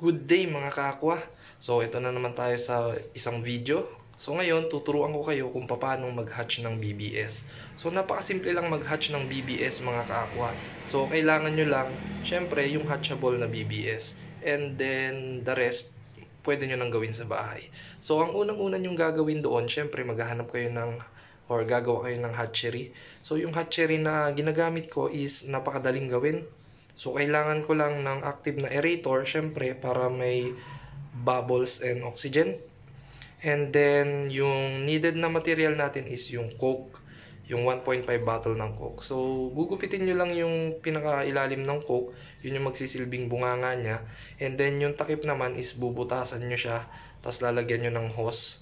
Good day mga kaakwa. So ito na naman tayo sa isang video. So ngayon tuturuan ko kayo kung paano mag-hatch ng BBS. So napakasimple lang mag-hatch ng BBS mga kaakwa. So kailangan nyo lang syempre yung hatchable na BBS. And then the rest pwede nyo nang gawin sa bahay. So ang unang-una nyong gagawin doon, syempre maghahanap kayo ng or gagawa kayo ng hatchery. So yung hatchery na ginagamit ko is napakadaling gawin. So, kailangan ko lang ng active na aerator, syempre, para may bubbles and oxygen. And then, yung needed na material natin is yung Coke, yung 1.5 bottle ng Coke. So, gugupitin nyo lang yung pinakailalim ng Coke, yun yung magsisilbing bunganga niya. And then, yung takip naman is bubutasan nyo siya, tapos lalagyan nyo ng hose.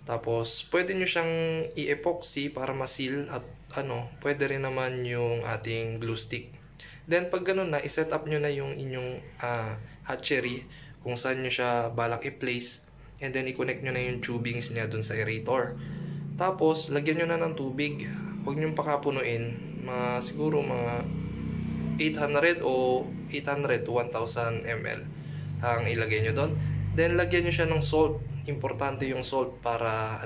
Tapos, pwede nyo siyang i-epoxy para ma-seal at pwede rin naman yung ating glue stick. Then, pag ganun na, iset up nyo na yung inyong hatchery kung saan nyo siya balak i-place. And then, i-connect nyo na yung tubings niya dun sa aerator. Tapos, lagyan nyo na ng tubig. Huwag nyo pakapunuin. Siguro mga 800 o 800 to 1000 ml ang ilagay nyo doon. Then, lagyan nyo siya ng salt. Importante yung salt para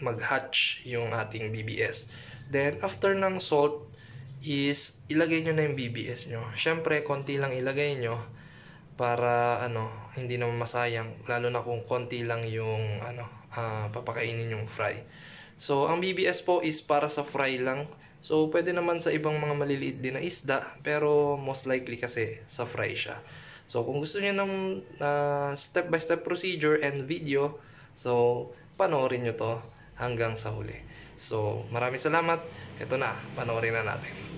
mag-hatch yung ating BBS. Then, after ng salt, is ilagay nyo na yung BBS nyo. Syempre, konti lang ilagay nyo para hindi naman masayang, lalo na kung konti lang yung papakainin yung fry. So, ang BBS po is para sa fry lang. So, pwede naman sa ibang mga maliliit din na isda, pero most likely kasi sa fry siya. So, kung gusto niyo ng step by step procedure and video, so panoorin nyo to hanggang sa huli. So, maraming salamat. Ito na, panoorin na natin.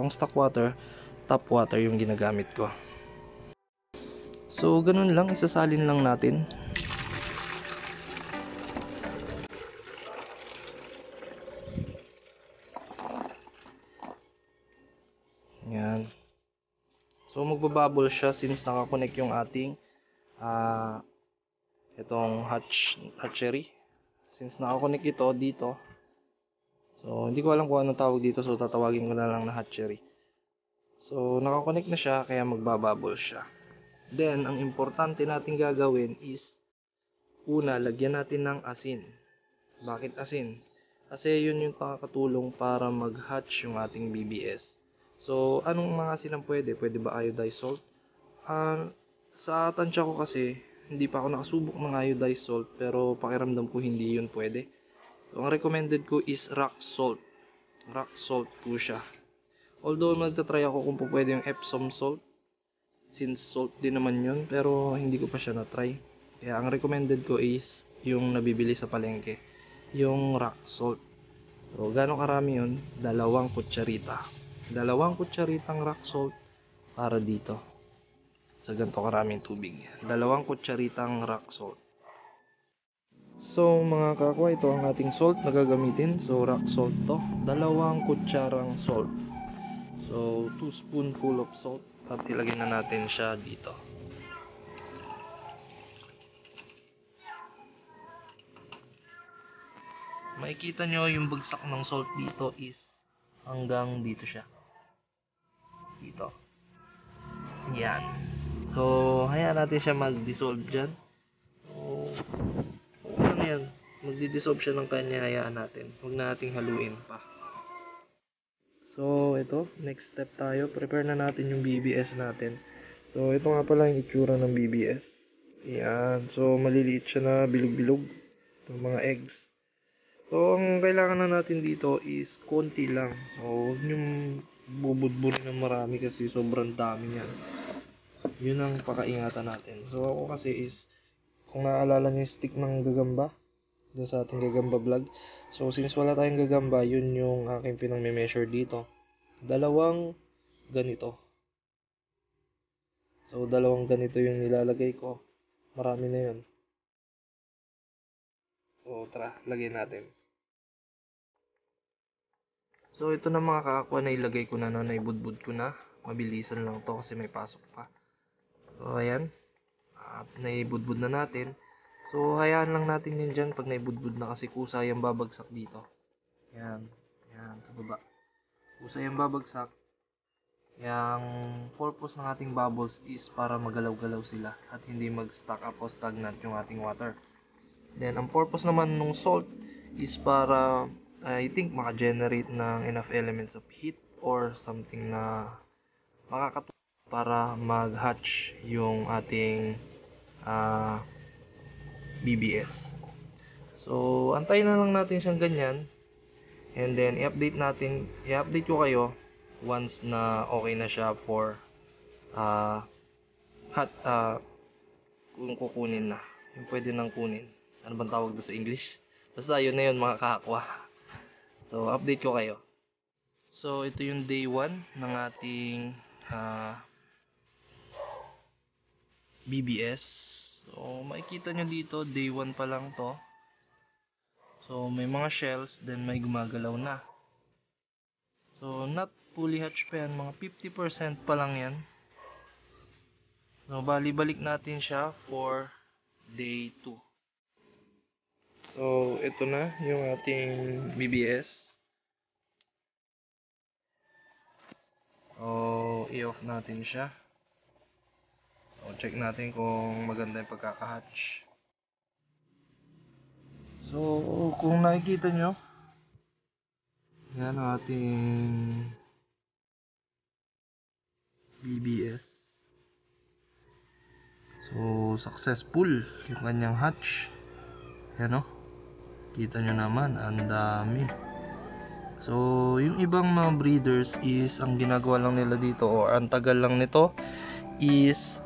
pang stock water, tap water yung ginagamit ko. So ganun lang, isasalin lang natin. Yan. So magbabubble siya since nakakonect yung ating itong hatchery. Since nakakonect ito dito. So hindi ko alam kung anong tawag dito, so tatawagin ko na lang na hatchery. So nakakonect na siya kaya magbabubble siya. Then ang importante natin gagawin is una, lagyan natin ng asin. Bakit asin? Kasi yun yung nakakatulong para mag-hatch yung ating BBS. So, anong mga asin ang pwede? Pwede ba iodized salt? Sa tansya ko kasi, hindi pa ako nakasubok ng iodized salt, pero pakiramdam ko hindi yun pwede. So, ang recommended ko is rock salt. Rock salt po siya. Although, nagtatry ako kung po pwede yung Epsom salt. Since salt din naman yun, pero hindi ko pa siya na-try. Kaya ang recommended ko is yung nabibili sa palengke. Yung rock salt. So, gano'ng karami yun? 2 kutsarita. 2 kutsaritang rock salt para dito. Sa ganito karaming tubig. 2 kutsaritang rock salt. So, mga kakwa, ito ang ating salt na gagamitin. So, rock salt to. 2 kutsarang salt. So, 2 spoonful of salt. At ilagay na natin siya dito. Makikita nyo yung bagsak ng salt dito is hanggang dito siya. Dito. Yan. So, hayaan natin siya mag-dissolve dyan. So, ano yan? Magdi-dissolve siya ng kanya, hayaan natin. Huwag na nating haluin pa. So, ito. Next step tayo. Prepare na natin yung BBS natin. So, ito nga pala yung itsura ng BBS. Yan. So, maliliit siya na bilog-bilog. Itong mga eggs. So, ang kailangan na natin dito is konti lang. So, huwag niyong bubudburin ng marami kasi sobrang dami niyan. Yun ang pakaingatan natin. So, ako kasi is, kung naaalala niyo yung stick ng gagamba, dun sa ating gagamba vlog. So, since wala tayong gagamba, yun yung aking pinang-measure dito. 2 ganito. So, 2 ganito yung nilalagay ko. Marami na yun. So, tara, lagay natin. So, ito na mga kakakuha na ilagay ko na, no, naibudbud ko na. Mabilisan lang to kasi may pasok pa. So, ayan. Naibudbud na natin. So, hayaan lang natin yan dyan pag naibudbud na kasi kusa yung babagsak dito. Ayan. Ayan, sa baba. Kusa yung babagsak. Yung purpose ng ating bubbles is para magalaw-galaw sila at hindi mag-stack up o stagnant yung ating water. Then, ang purpose naman ng salt is para I think maka-generate ng enough elements of heat or something na makakatulong para mag-hatch yung ating BBS. So, antayin na lang natin siyang ganyan and then i-update ko kayo once na okay na siya for hot kung kukunin na. Yung pwede nang kunin. Ano bang tawag doon sa English? Basta yun na yun mga kakakwa. So, update ko kayo. So, ito yung day 1 ng ating BBS. So, makikita nyo dito, day 1 pa lang to. So, may mga shells, then may gumagalaw na. So, not fully hatched pa yan. Mga 50% pa lang yan. So, bali-balik natin siya for day 2. So, ito na yung ating BBS. So, i-off natin siya. So, check natin kung maganda yung pagkaka-hatch. So, kung nakikita nyo, yan ang ating BBS. So, successful yung kanyang hatch. Yan o. Kita nyo naman, ang dami. So, yung ibang mga breeders is, ang ginagawa lang nila dito, or ang tagal lang nito, is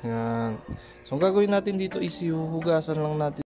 Yan. So, ang gagawin natin dito is hugasan lang natin.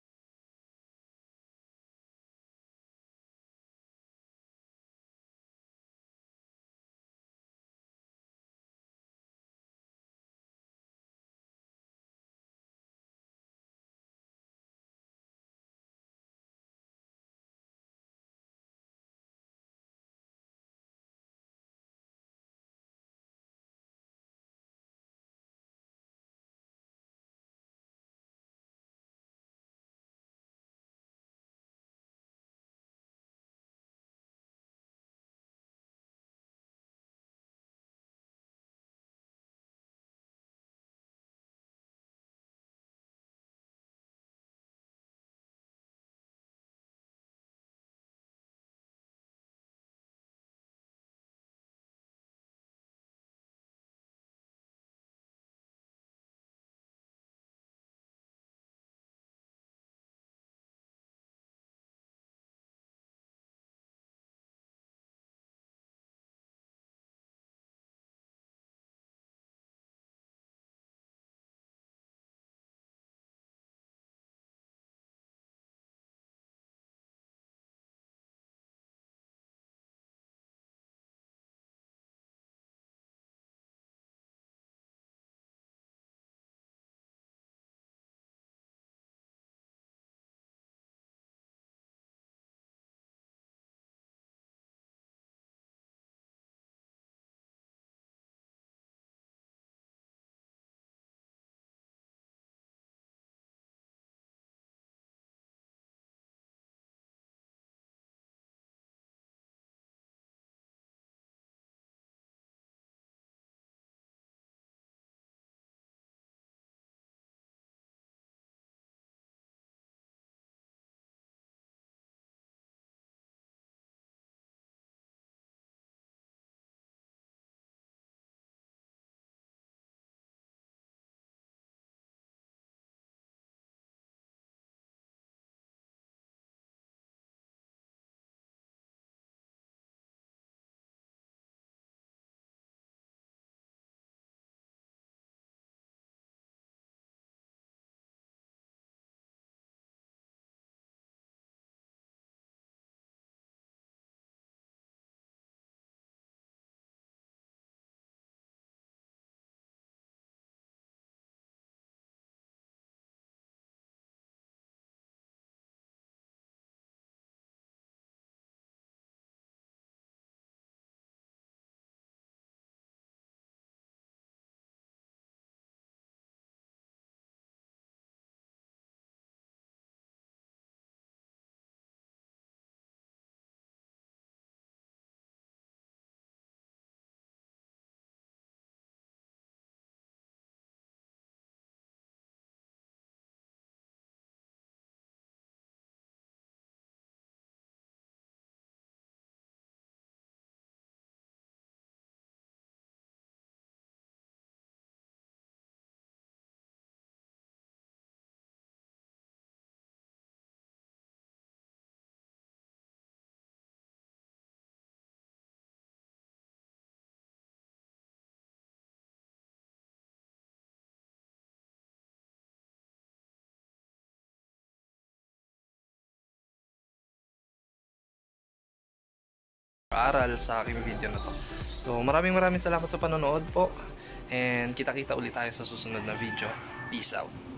Aral sa aking video na to. So, maraming salamat sa panonood po. And kita-kita ulit tayo sa susunod na video. Peace out.